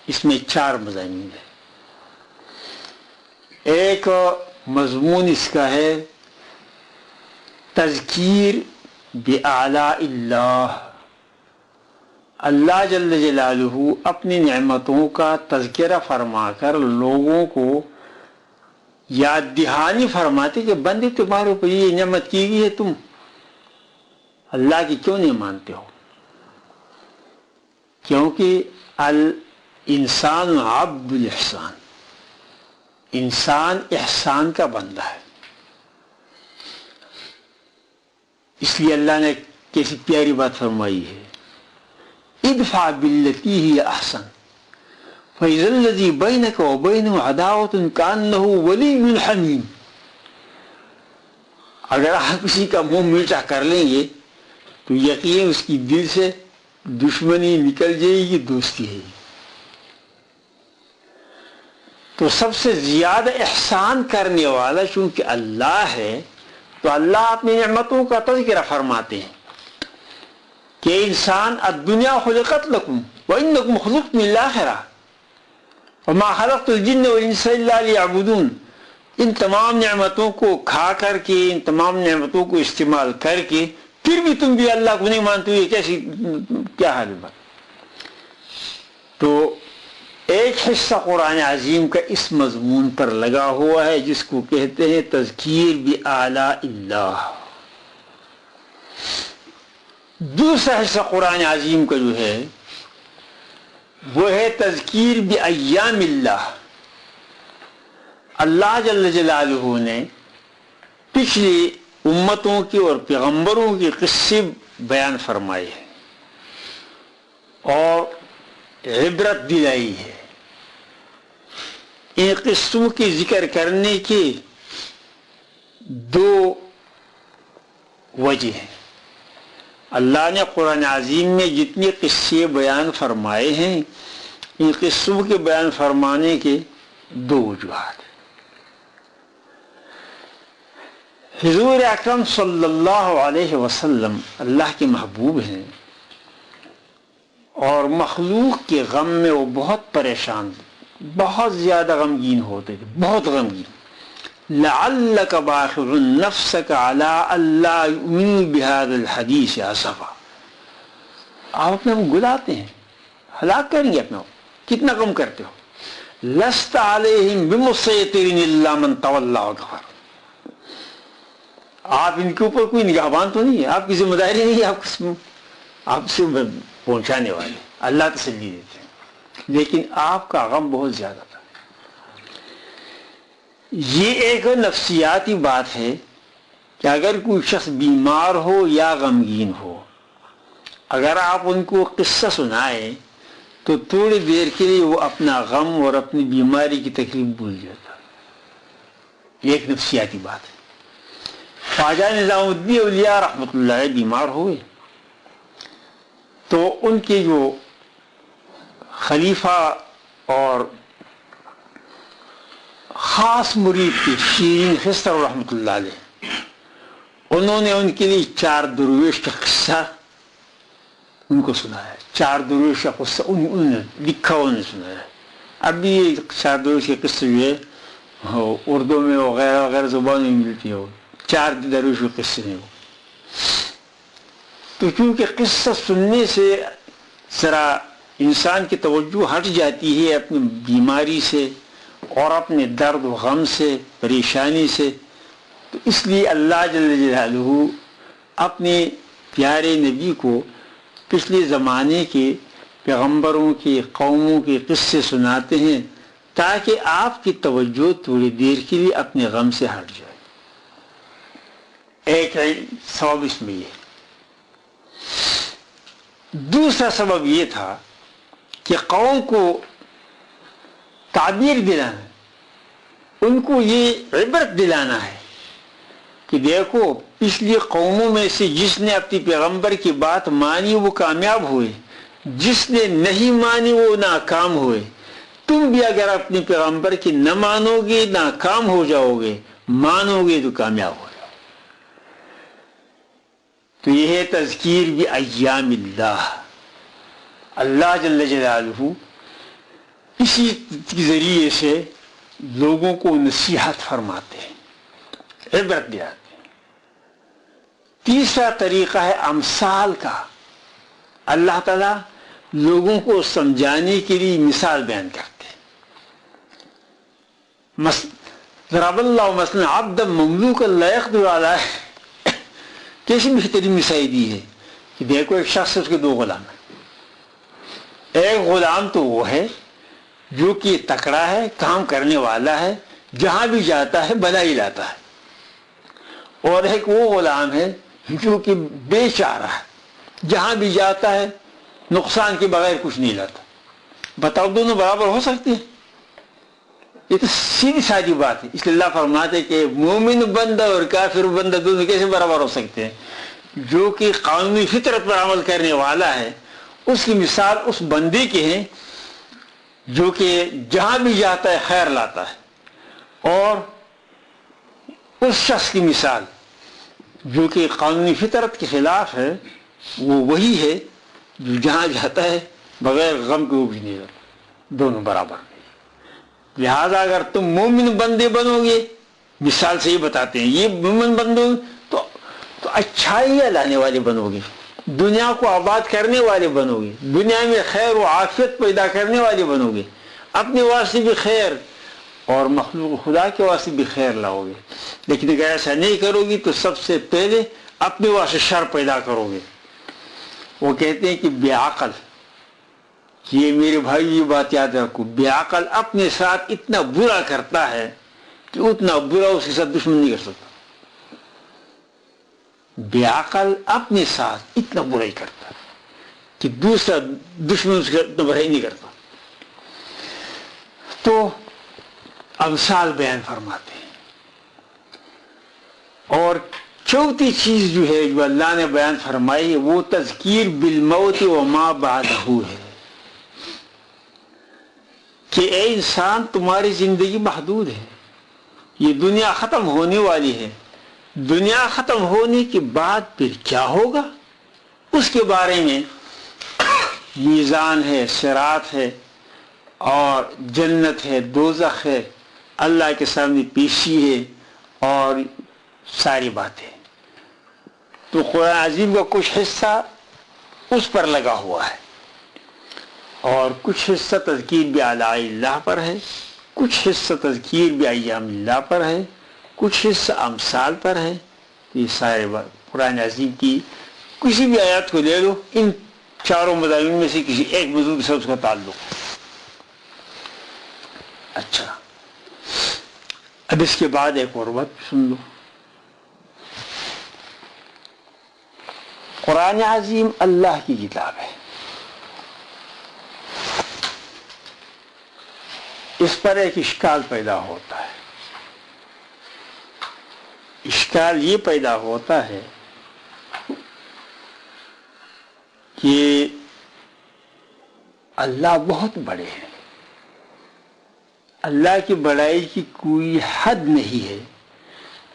اس میں 4 مضامین ہیں۔ ایک مضمون اس کا ہے تذکیر بآلاء اللہ، اللہ جل جلالہ اپنی نعمتوں کا تذکرہ فرما کر لوگوں کو یاد دہانی فرماتے کہ بندے تمہارے اوپر یہ نعمت کی گئی ہے، تم اللہ کی کیوں نہیں مانتے ہو؟ کیونکہ الانسان عبد الاحسان، انسان احسان کا بندہ ہے، اس لیے اللہ نے کیسی پیاری بات فرمائی ہے، ادفع باللتی ہی احسن فاذا الذی بینک وبینہ عداوۃ کانہ ولی حمیم۔ اگر آپ کسی کا منہ میٹھا کر لیں گے تو یقین اس کی دل سے دشمنی نکل جائے گی، دوستی ہے۔ تو سب سے زیادہ احسان کرنے والا چونکہ اللہ ہے، تو اللہ اپنی نعمتوں کا تذکرہ فرماتے ہیں کہ انسان الدنیا خلقت لکم وانکم خلقتم للآخرہ وما خلقت الجن والانس الا لیعبدون۔ ان تمام نعمتوں کو کھا کر کے، ان تمام نعمتوں کو استعمال کر کے پھر بھی تم بھی اللہ کو نہیں مانتے ہو، یہ کیسی کیا حال ہے؟ تو ایک حصہ قرآن عظیم کا اس مضمون پر لگا ہوا ہے جس کو کہتے ہیں تذکیر بآلاء اللہ۔ دوسرا حصہ قرآن عظیم کا جو ہے وہ ہے تذکیر بایام اللہ۔ اللہ جل جلالہ نے پچھلی امتوں کے اور پیغمبروں کے قصے بیان فرمائے ہیں اور عبرت دلائی ہے۔ ان قصوں کے ذکر کرنے کے دو وجہ ہیں. اللہ نے قرآن عظیم میں جتنے قصے بیان فرمائے ہیں ان قصوں کے بیان فرمانے کے دو وجوہات ہیں. حضور اکرم صلی اللہ علیہ وسلم اللہ کے محبوب ہیں اور مخلوق کے غم میں وہ بہت پریشان، بہت زیادہ غمگین ہوتے تھے، بہت غمگین. لعلک باخع نفسک علی الا یؤمنوا بهذا الحدیث اسفا. آپ اپنے کو گلاتے ہیں، ہلاک کریں گے اپنے کو، کتنا غم کرتے ہو. لست علیہم بمسیطر الا من تولی وکفر. آپ ان کے اوپر کوئی نگہبان تو نہیں ہے، آپ کی ذمہ داری نہیں ہے آپ سے پہنچانے والے. اللہ تسلی دیتے ہیں، لیکن آپ کا غم بہت زیادہ تھا. یہ ایک نفسیاتی بات ہے کہ اگر کوئی شخص بیمار ہو یا غمگین ہو، اگر آپ ان کو قصہ سنائیں تو تھوڑی دیر کے لیے وہ اپنا غم اور اپنی بیماری کی تکلیف بھول جاتا. یہ ایک نفسیاتی بات ہے. خواجہ نظام الدین اولیاء رحمۃ اللہ علیہ بیمار ہوئے تو ان کے جو خلیفہ اور خاص مرید تھے شیرین خسرو رحمۃ اللہ علیہ، انہوں نے ان کے لیے 4 درویش کا قصہ ان کو سنایا. 4 درویش کا قصہ انہوں نے لکھا، انہوں نے سنایا. اب بھی یہ 4 درویش کے قصے جو ہے اردو میں وغیرہ وغیرہ زبان میں ملتی ہے. 4 درویش کے قصے ہیں وہ. تو چونکہ قصہ سننے سے ذرا انسان کی توجہ ہٹ جاتی ہے اپنی بیماری سے اور اپنے درد و غم سے، پریشانی سے، تو اس لیے اللہ جل جلالہ اپنے پیارے نبی کو پچھلے زمانے کے پیغمبروں کے قوموں کے قصے سناتے ہیں تاکہ آپ کی توجہ تھوڑی دیر کے لیے اپنے غم سے ہٹ جائے. ایک سبب اس میں یہ. دوسرا سبب یہ تھا کہ قوم کو تعبیر دلانا، ان کو یہ عبرت دلانا ہے کہ دیکھو پچھلی قوموں میں سے جس نے اپنی پیغمبر کی بات مانی وہ کامیاب ہوئے، جس نے نہیں مانی وہ ناکام ہوئے. تم بھی اگر اپنے پیغمبر کی نہ مانو گے ناکام ہو جاؤ گے، مانو گے تو کامیاب ہو جاؤ. تو یہ ہے تذکیر بایام اللہ. اللہ جل جلالہ اسی ذریعے سے لوگوں کو نصیحت فرماتے ہیں، عبرت دلاتے ہیں. تیسرا طریقہ ہے امثال کا. اللہ تعالیٰ لوگوں کو سمجھانے کے لیے مثال بیان کرتے ہیں. ضرب اللہ مثلا عبدا مملوکا لا یقدر علیہ. کیسی بہترین مثال دی ہے کہ دیکھو ایک شخص اس کے 2 غلام ہیں. ایک غلام تو وہ ہے جو کہ تکڑا ہے، کام کرنے والا ہے، جہاں بھی جاتا ہے بھلائی لاتا ہے. اور ایک وہ غلام ہے جو کہ بے چارہ ہے، جہاں بھی جاتا ہے نقصان کے بغیر کچھ نہیں لاتا. بتاؤ دونوں برابر ہو سکتے ہیں؟ یہ تو سیدھی سادی بات ہے. اس لیے اللہ فرماتے کہ مومن بندہ اور کافر بندہ دونوں کیسے برابر ہو سکتے ہیں؟ جو کہ قانونی فطرت پر عمل کرنے والا ہے اس کی مثال اس بندے کے ہیں جو کہ جہاں بھی جاتا ہے خیر لاتا ہے، اور اس شخص کی مثال جو کہ قانونی فطرت کے خلاف ہے وہ وہی ہے جو جہاں جاتا ہے بغیر غم کے وہ بھی نہیں رہتا. دونوں برابر. لہذا اگر تم مومن بندے بنو گے، مثال سے یہ بتاتے ہیں یہ مومن بندو تو اچھائیاں لانے والے بنو گے، دنیا کو آباد کرنے والے بنو گے، دنیا میں خیر و عافیت پیدا کرنے والے بنو گے، اپنے واسطے بھی خیر اور مخلوق خدا کے واسطے بھی خیر لاؤ گے. لیکن اگر ایسا نہیں کرو گی تو سب سے پہلے اپنے واسطے شر پیدا کرو گے. وہ کہتے ہیں کہ بے عقل، یہ میرے بھائی یہ بات یاد رکھو، بے عقل اپنے ساتھ اتنا برا کرتا ہے کہ اتنا برا اس کے ساتھ دشمن نہیں کر سکتا. بے عقل اپنے ساتھ اتنا برا ہی کرتا ہے کہ دوسرا دشمن اس کا اتنا برا ہی نہیں کرتا. تو امثال بیان فرماتے ہیں. اور چوتھی چیز جو ہے جو اللہ نے بیان فرمائی ہے وہ تذکیر بالموت وما بعدہ ہے کہ اے انسان تمہاری زندگی محدود ہے، یہ دنیا ختم ہونے والی ہے، دنیا ختم ہونے کے بعد پھر کیا ہوگا اس کے بارے میں میزان ہے، صراط ہے، اور جنت ہے، دوزخ ہے، اللہ کے سامنے پیشی ہے اور ساری باتیں. تو قرآن عظیم کا کچھ حصہ اس پر لگا ہوا ہے اور کچھ حصہ تذکیر بآلاء اللہ پر ہے، کچھ حصہ تذکیر بایام اللہ پر ہے، کچھ حصہ امثال پر ہے. یہ سارے قرآن عظیم کی کسی بھی آیات کو لے لو، ان چاروں مضامین میں سے کسی ایک موضوع سے اس کا تعلق ہے. اچھا، اب اس کے بعد ایک اور بات سن لو. قرآن عظیم اللہ کی کتاب ہے، اس پر ایک اشکال پیدا ہوتا ہے. اشکال یہ پیدا ہوتا ہے کہ اللہ بہت بڑے ہیں، اللہ کی بڑائی کی کوئی حد نہیں ہے.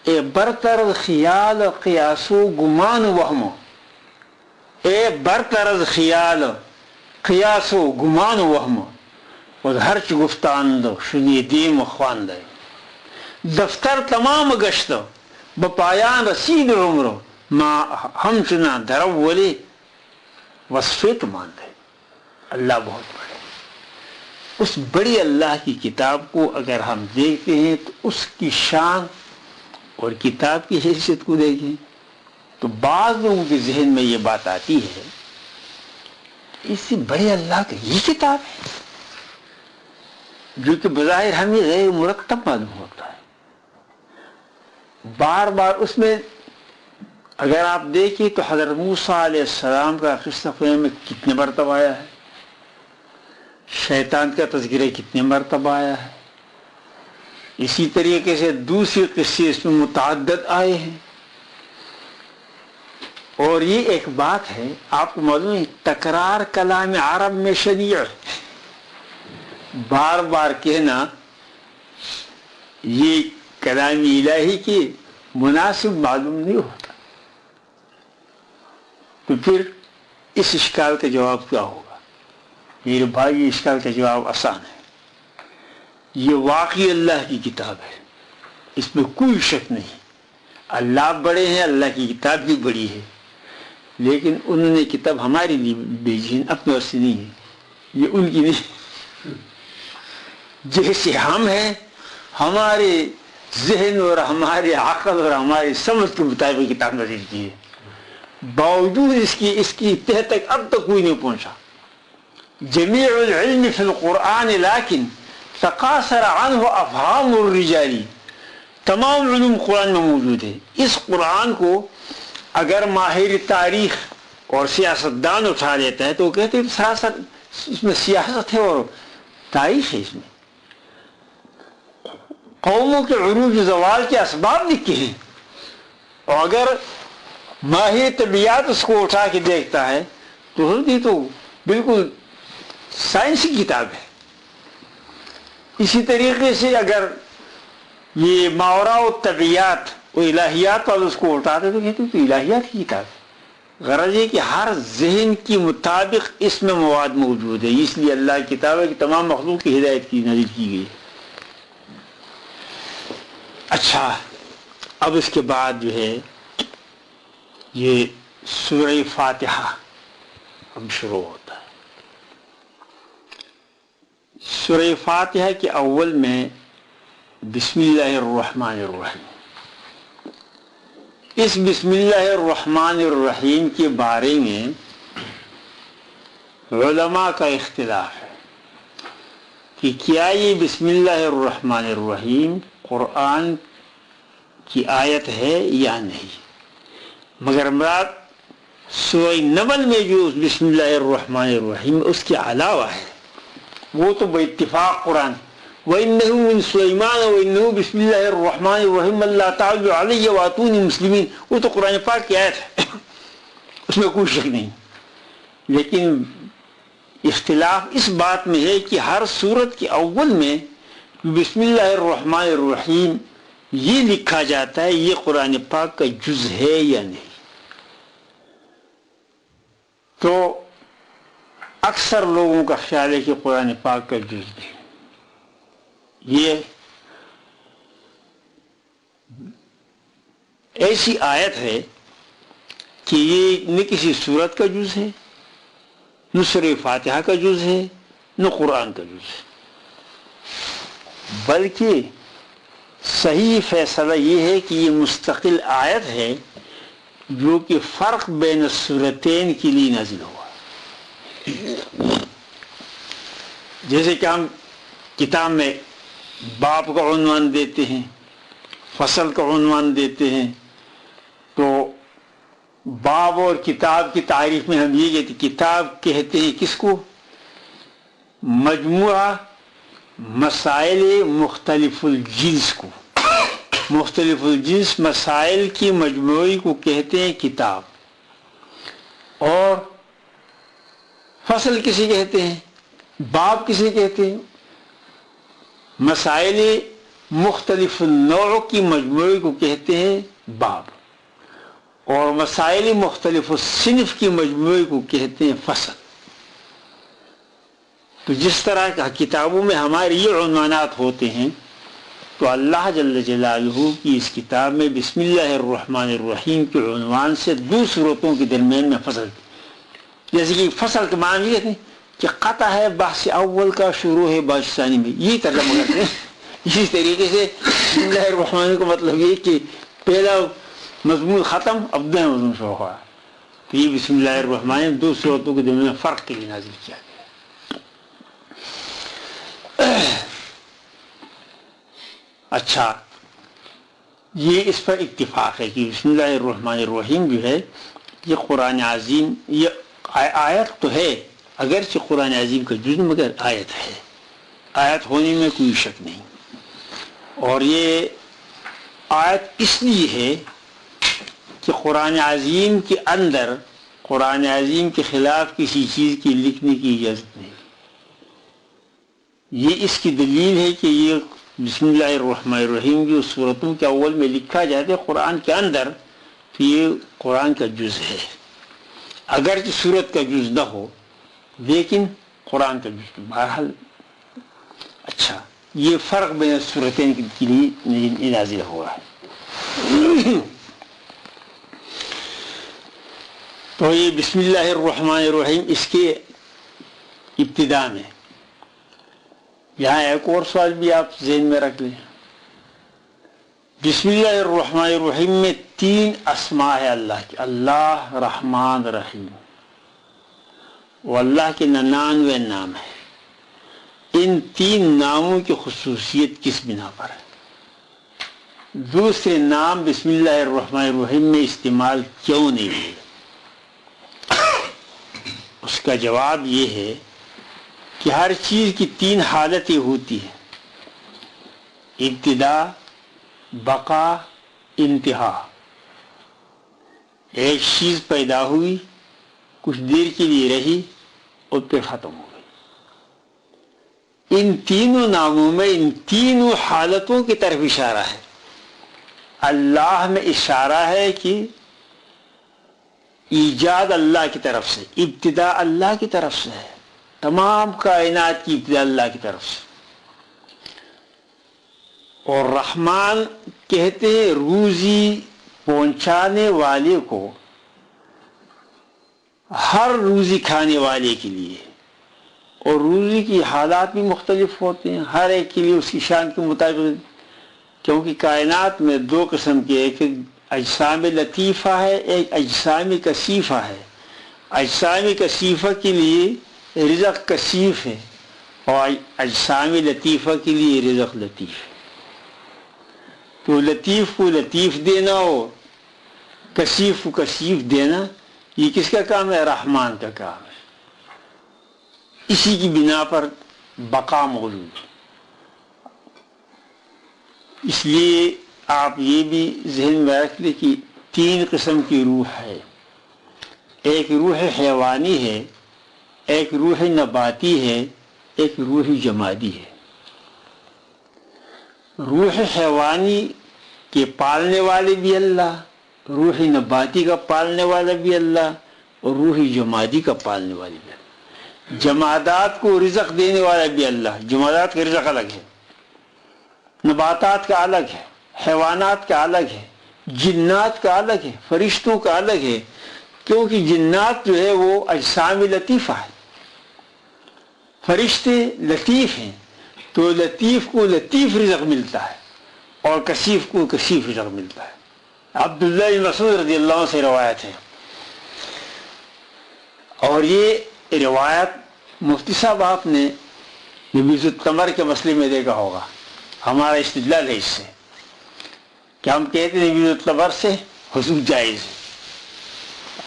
اے برطرز خیال قیاس و گمان و وہم، اے برطرز خیال قیاس و گمان و وہم اور ہرچ گفتاند شنیدیم و خواند. دفتر تمام گشت بپایان رسید عمر ما ہم چنا درو ولی وصفیت ماند ہے. اللہ بہت بڑے. اس بڑی اللہ کی کتاب کو اگر ہم دیکھتے ہیں تو اس کی شان اور کتاب کی حیثیت کو دیکھیں تو بعض لوگوں کے ذہن میں یہ بات آتی ہے اس سے بڑے اللہ کا یہ کتاب ہے، جو کہ بظاہر ہمیں غیر مرتب معلوم ہوتا ہے. بار بار اس میں اگر آپ دیکھیں تو حضرت موسیٰ علیہ السلام کا قصہ قرآن میں کتنے مرتبہ آیا ہے، شیطان کا تذکرہ کتنے مرتبہ آیا ہے، اسی طریقے سے دوسری قصے اس میں متعدد آئے ہیں. اور یہ ایک بات ہے آپ کو معلوم ہے، تکرار کلام عرب میں شنیع، بار بار کہنا یہ کلام الہی کی مناسب معلوم نہیں ہوتا. تو پھر اس اشکال کا جواب کیا ہوگا؟ میرے بھائی یہ اشکال کا جواب آسان ہے. یہ واقعی اللہ کی کتاب ہے، اس میں کوئی شک نہیں. اللہ بڑے ہیں، اللہ کی کتاب بھی بڑی ہے، لیکن انہوں نے کتاب ہمارے لیے بھیجی ہے، اپنے واسطے نہیں ہے. یہ ان کی نہیں. جیسے ہم ہیں ہمارے ذہن اور ہمارے عقل اور ہماری سمجھ کے مطابق کتاب نازل کی ہے، باوجود اس کی تہ تک اب تک کوئی نہیں پہنچا. جمیع العلم فی القرآن لیکن تقاصر عنہ افہام الرجال، تمام علوم قرآن میں موجود ہے. اس قرآن کو اگر ماہر تاریخ اور سیاستدان اٹھا لیتا ہے تو وہ کہتے ہیں سراسر اس میں سیاست ہے اور تاریخ ہے. اس میں قوموں کے عروج و زوال کے اسباب لکھے ہیں، اور اگر ماہر طبیعت اس کو اٹھا کے دیکھتا ہے تو یہ تو بالکل سائنسی کتاب ہے. اسی طریقے سے اگر یہ ماورا و طبیعت و الہیات والے اس کو اٹھاتے تو کہتے تو الہیات کی کتاب ہے. غرض یہ کہ ہر ذہن کے مطابق اس میں مواد موجود ہے، اس لیے اللہ کی کتاب ہے کہ تمام مخلوق کی ہدایت کی نازل کی گئی. اچھا، اب اس کے بعد جو ہے یہ سورہ فاتحہ اب شروع ہوتا ہے. سورہ فاتحہ کے اول میں بسم اللہ الرحمن الرحیم. اس بسم اللہ الرحمن الرحیم کے بارے میں علماء کا اختلاف ہے کہ کیا یہ بسم اللہ الرحمن الرحیم قرآن کی آیت ہے یا نہیں. مگر مراد سورہ نمل میں جو بسم اللہ الرحمن الرحیم اس کے علاوہ ہے وہ تو باتفاق قرآن وَإِنَّهُ مِن سُلَيْمَانَ وَإِنَّهُ بِسْمِ اللَّهِ الرَّحْمَنِ الرَّحِيمِ اللَّهُ تَعَالَى عَلَيَّ وَأْتُونِي مُسْلِمِينَ. وہ تو قرآن پاک کی آیت ہے، اس میں کوئی شک نہیں. لیکن اختلاف اس بات میں ہے کہ ہر سورت کے اول میں بسم اللہ الرحمن الرحیم یہ لکھا جاتا ہے، یہ قرآن پاک کا جز ہے یا نہیں. تو اکثر لوگوں کا خیال ہے کہ قرآن پاک کا جز نہیں. یہ ایسی آیت ہے کہ یہ نہ کسی سورت کا جز ہے، نہ سورہ فاتحہ کا جز ہے، نہ قرآن کا جز ہے، بلکہ صحیح فیصلہ یہ ہے کہ یہ مستقل آیت ہے جو کہ فرق بین السورتین کے لیے نازل ہوا. جیسے کہ ہم کتاب میں باب کا عنوان دیتے ہیں، فصل کا عنوان دیتے ہیں، تو باب اور کتاب کی تعریف میں ہم یہ کہتے ہیں، کتاب کہتے ہیں کس کو؟ مجموعہ مسائل مختلف الجنس کو. مختلف الجنس مسائل کی مجموعی کو کہتے ہیں کتاب. اور فصل کسے کہتے ہیں؟ باب کسے کہتے ہیں؟ مسائل مختلف النوع کی مجموعی کو کہتے ہیں باب. اور مسائل مختلف الصنف کی مجموعی کو کہتے ہیں فصل. تو جس طرح کا کتابوں میں ہمارے یہ عنوانات ہوتے ہیں، تو اللہ جل جلالہ کی اس کتاب میں بسم اللہ الرحمن الرحیم کے عنوان سے دو صورتوں کے درمیان میں فصل. جیسے کہ فصل کے معنی یہ ہے کہ قطع ہے بحث اول کا، شروع ہے بحث ثانی میں، یہ ترجمہ کرتے ہیں. اسی طریقے سے بسم اللہ الرحمن کا مطلب یہ کہ پہلا مضمون ختم، اب دوسرا مضمون شروع ہوا. تو یہ بسم اللہ الرحمن دو صورتوں کے درمیان فرق کے لیے نازل کیا گیا. اچھا، یہ اس پر اتفاق ہے کہ بسم اللہ الرحمن الرحیم جو ہے یہ قرآن عظیم، یہ آیت تو ہے اگرچہ قرآن عظیم کا جز، مگر آیت ہے، آیت ہونے میں کوئی شک نہیں. اور یہ آیت اس لیے ہے کہ قرآن عظیم کے اندر قرآن عظیم کے خلاف کسی چیز کی لکھنے کی اجازت نہیں. یہ اس کی دلیل ہے کہ یہ بسم اللہ الرحمن الرحیم جو سورتوں کے اول میں لکھا جاتا ہے قرآن کے اندر، تو یہ قرآن کا جز ہے، اگرچہ سورت کا جز نہ ہو لیکن قرآن کا جز. بہرحال اچھا، یہ فرق بین سورتین کے لیے نازل ہوا ہے. تو یہ بسم اللہ الرحمن الرحیم اس کے ابتدا میں یہاں ایک اور سوال بھی آپ ذہن میں رکھ لیں. بسم اللہ الرحمن الرحیم میں 3 اسماء ہے اللہ کے، اللہ رحمان رحیم، وہ اللہ کے 99 نام ہیں. ان 3 ناموں کی خصوصیت کس بنا پر ہے؟ دوسرے نام بسم اللہ الرحمن الرحیم میں استعمال کیوں نہیں ہوئے؟ اس کا جواب یہ ہے کہ ہر چیز کی 3 حالتیں ہوتی ہیں: ابتدا، بقا، انتہا. ایک چیز پیدا ہوئی، کچھ دیر کے لیے رہی اور پھر ختم ہو گئی. ان تینوں ناموں میں ان تینوں حالتوں کی طرف اشارہ ہے. اللہ میں اشارہ ہے کہ ایجاد اللہ کی طرف سے، ابتدا اللہ کی طرف سے ہے، تمام کائنات کی ابتدا اللہ کی طرف سے. اور رحمان کہتے ہیں روزی پہنچانے والے کو، ہر روزی کھانے والے کے لیے. اور روزی کی حالات بھی مختلف ہوتے ہیں، ہر ایک کے لیے اس کی شان کے مطابق، کیونکہ کائنات میں 2 قسم کے، ایک اجسام لطیفہ ہے، ایک اجسام کثیفہ ہے. اجسام کثیفہ کے لیے رزق کثیف ہے اور اجسام لطیفہ کے لیے رزق لطیف ہے. تو لطیف کو لطیف دینا اور کثیف کو کثیف دینا، یہ کس کا کام ہے؟ رحمان کا کام ہے. اسی کی بنا پر بقا موجود ہے. اس لیے آپ یہ بھی ذہن میں رکھ لیں کہ 3 قسم کی روح ہے، ایک روح حیوانی ہے، ایک روح نباتی ہے، ایک روح جمادی ہے۔ روح حیوانی کے پالنے والے بھی اللہ، روح نباتی کا پالنے والا بھی اللہ، اور روح جمادی کا پالنے والا بھی اللہ۔ جمادات کو رزق دینے والا بھی اللہ، جمادات کا رزق الگ ہے، نباتات کا الگ ہے، حیوانات کا الگ ہے، جنات کا الگ ہے، فرشتوں کا الگ ہے، کیونکہ جنات جو ہے وہ اجسام لطیفہ ہے، فرشتے لطیف ہیں، تو لطیف کو لطیف رزق ملتا ہے اور کثیف کو کثیف رزق ملتا ہے۔ عبداللہ بن مسعود رضی اللہ عنہ سے روایت ہے، اور یہ روایت مفتی صاحب آپ نے نبیذ التمر کے مسئلے میں دیکھا ہوگا، ہمارا استدلال ہے اس سے کہ ہم کہتے ہیں نبیذ التمر سے حضور جائز ہے۔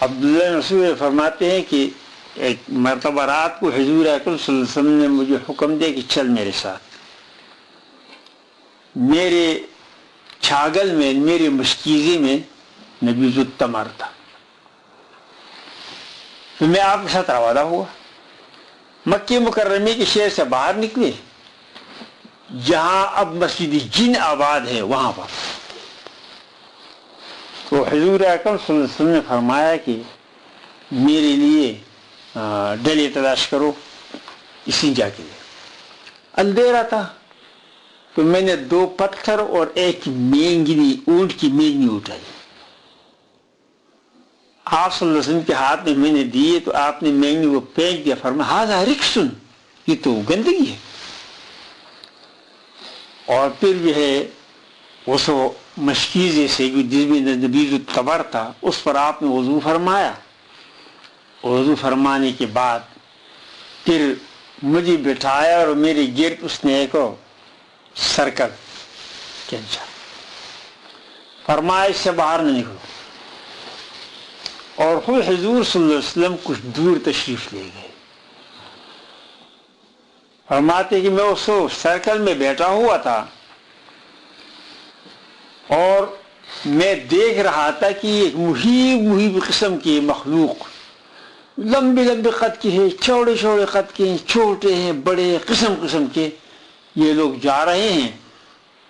عبداللہ بن مسعود فرماتے ہیں کہ ایک مرتبہ رات کو حضور اکرم صلی اللہ علیہ وسلم نے مجھے حکم دیا کہ چل میرے ساتھ، میرے چھاگل میں، میرے مشکیزے میں نبیذ التمر تھا، تو میں آپ کے ساتھ روانہ ہوا، مکہ مکرمہ کے شہر سے باہر نکلے، جہاں اب مسجد جن آباد ہے وہاں پر، تو حضور اکرم صلی اللہ علیہ وسلم نے فرمایا کہ میرے لیے ڈلے تلاش کرو استنجا کے لیے۔ اندھیرا تھا تو میں نے 2 پتھر اور ایک مینگنی، اونٹ کی مینگنی اٹھائی، آپ صلی اللہ علیہ وسلم کے ہاتھ میں نے دیے تو آپ نے مینگنی کو پھینک دیا، فرمایا ھذا رکسن، یہ تو گندگی ہے، اور پھر جو ہے اس مشکیزے سے جس میں نبیذ التمر تھا اس پر آپ نے وضو فرمایا، وضو فرمانے کے بعد پھر مجھے بٹھایا اور میرے گرد اس نے ایک سرکل کھینچا، فرمایا اس سے باہر نہ نکلو، اور خود حضور صلی اللہ علیہ وسلم کچھ دور تشریف لے گئے۔ فرماتے کہ میں اس سرکل میں بیٹھا ہوا تھا اور میں دیکھ رہا تھا کہ ایک محیب قسم کی مخلوق، لمبے لمبے قد کے ہیں، چوڑے چوڑے قد کے ہیں، چھوٹے ہیں، بڑے قسم کے، یہ لوگ جا رہے ہیں،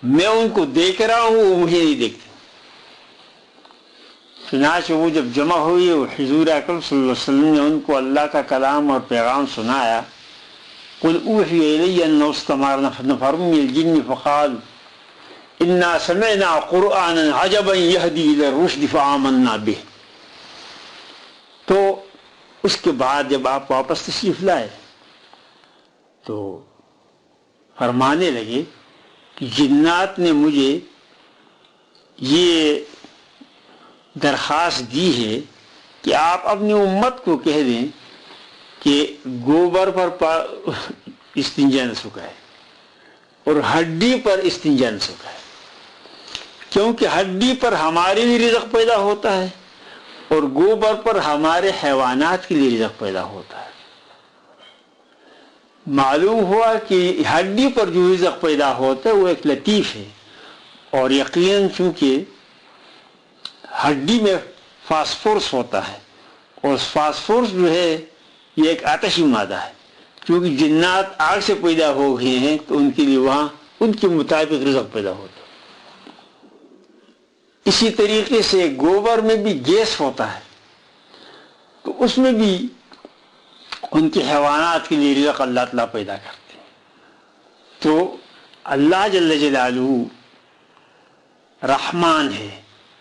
میں ان کو دیکھ رہا ہوں، وہ مجھے نہیں دیکھتے۔ چنانچہ وہ جب جمع ہوئی، حضور اکرم صلی اللہ علیہ وسلم نے ان کو اللہ کا کلام اور پیغام سنایا، قل اوحی الی انہ استمع نفر من الجن فقالوا انا سمعنا قرآنا عجبا یہدی الی الرشد فآمنا بہ۔ تو اس کے بعد جب آپ واپس تشریف لائے تو فرمانے لگے کہ جنات نے مجھے یہ درخواست دی ہے کہ آپ اپنی امت کو کہہ دیں کہ گوبر پر استنجا نہ سکھائے اور ہڈی پر استنجا نہ سکھائے، کیونکہ ہڈی پر ہمارے لیے رزق پیدا ہوتا ہے اور گوبر پر ہمارے حیوانات کے لیے رزق پیدا ہوتا ہے۔ معلوم ہوا کہ ہڈی پر جو رزق پیدا ہوتا ہے وہ ایک لطیف ہے، اور یقیناً چونکہ ہڈی میں فاسفورس ہوتا ہے، اور فاسفورس جو ہے یہ ایک آتشی مادہ ہے، کیونکہ جنات آگ سے پیدا ہو گئے ہیں تو ان کے لیے وہاں ان کے مطابق رزق پیدا ہوتا ہے۔ اسی طریقے سے گوبر میں بھی گیس ہوتا ہے، تو اس میں بھی ان کے حیوانات کے لیے رزق اللہ تعالیٰ پیدا کرتے ہیں۔ تو اللہ جل جلالہ رحمان ہے،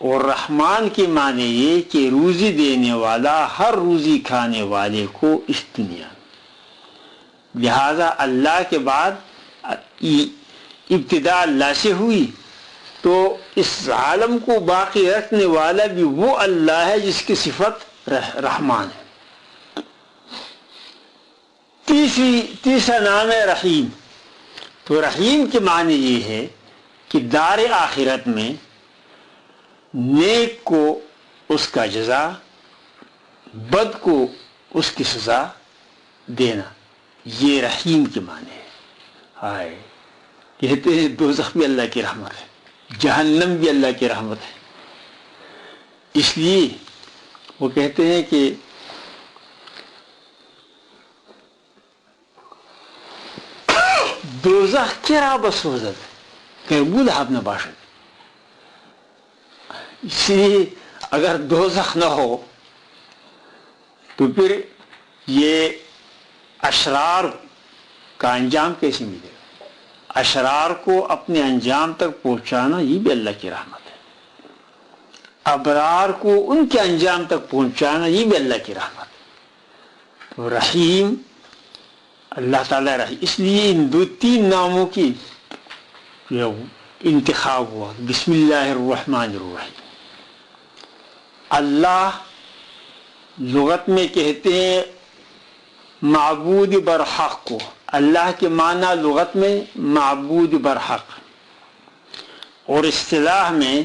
اور رحمان کے معنی یہ کہ روزی دینے والا ہر روزی کھانے والے کو اس دنیا میں، لہذا اللہ کے بعد ابتدا اللہ سے ہوئی، تو اس عالم کو باقی رکھنے والا بھی وہ اللہ ہے جس کی صفت رحمان ہے۔ تیسرا نام ہے رحیم۔ تو رحیم کے معنی یہ ہے کہ دار آخرت میں نیک کو اس کا جزا، بد کو اس کی سزا دینا، یہ رحیم کے معنی ہے۔ ہائے، کہتے ہیں دوزخ بھی اللہ کی رحمت ہے۔ جہنم بھی اللہ کی رحمت ہے. اس لیے وہ کہتے ہیں کہ دوزخ کرا بسوزت کربول آپ نے باشد. اس لیے اگر دوزخ نہ ہو تو پھر یہ اشرار کا انجام کیسے ملے گا؟ اشرار کو اپنے انجام تک پہنچانا یہ بھی اللہ کی رحمت ہے. ابرار کو ان کے انجام تک پہنچانا یہ بھی اللہ کی رحمت ہے. تو رحیم اللہ تعالیٰ رحیم. اس لیے ان 2-3 ناموں کی انتخاب ہوا. بسم اللہ الرحمن الرحیم. اللہ لغت میں کہتے ہیں معبود برحق کو. اللہ کے معنی لغت میں معبود برحق، اور اصطلاح میں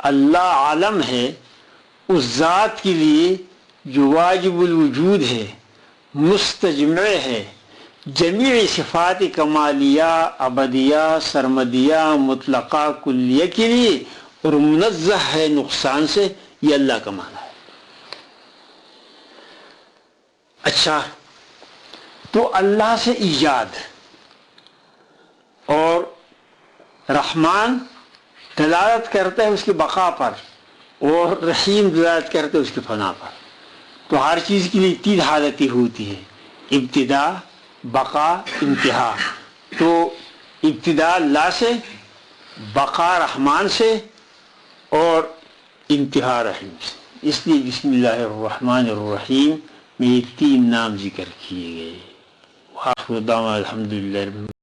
اللہ عالم ہے اس ذات کے لیے جو واجب الوجود ہے، مستجمع ہے، جمیع صفات کمالیہ، ابدیہ، سرمدیہ، مطلقہ، کلیہ کے لیے، اور منزہ ہے نقصان سے. یہ اللہ کا معنی ہے. اچھا، تو اللہ سے ایجاد اور رحمان دلالت کرتا ہے اس کی بقا پر، اور رحیم دلالت کرتا ہے اس کی فنا پر. تو ہر چیز کے لیے 3 حالتیں ہوتی ہیں: ابتدا، بقا، انتہا. تو ابتدا اللہ سے، بقا رحمان سے، اور انتہا رحیم سے. اس لیے بسم اللہ الرحمن الرحیم میں 3 نام ذکر کیے گئے. وآخر دعوانا الحمدللہ.